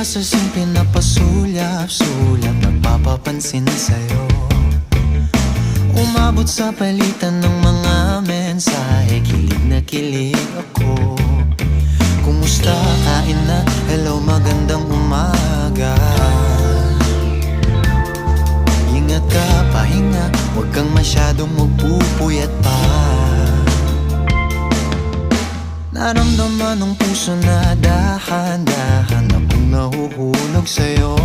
Sa simple na pasulyap-sulyap, nagpapapansin sa'yo. Umabot sa palitan ng mga mensahe, kilig na kilig ako. Kumusta, kain na, hello, magandang umaga. Ingat ka, pahinga, huwag kang masyadong magpupuyat pa. Naramdaman ng puso na dahan-dahan akong nahuhulog sa'yo.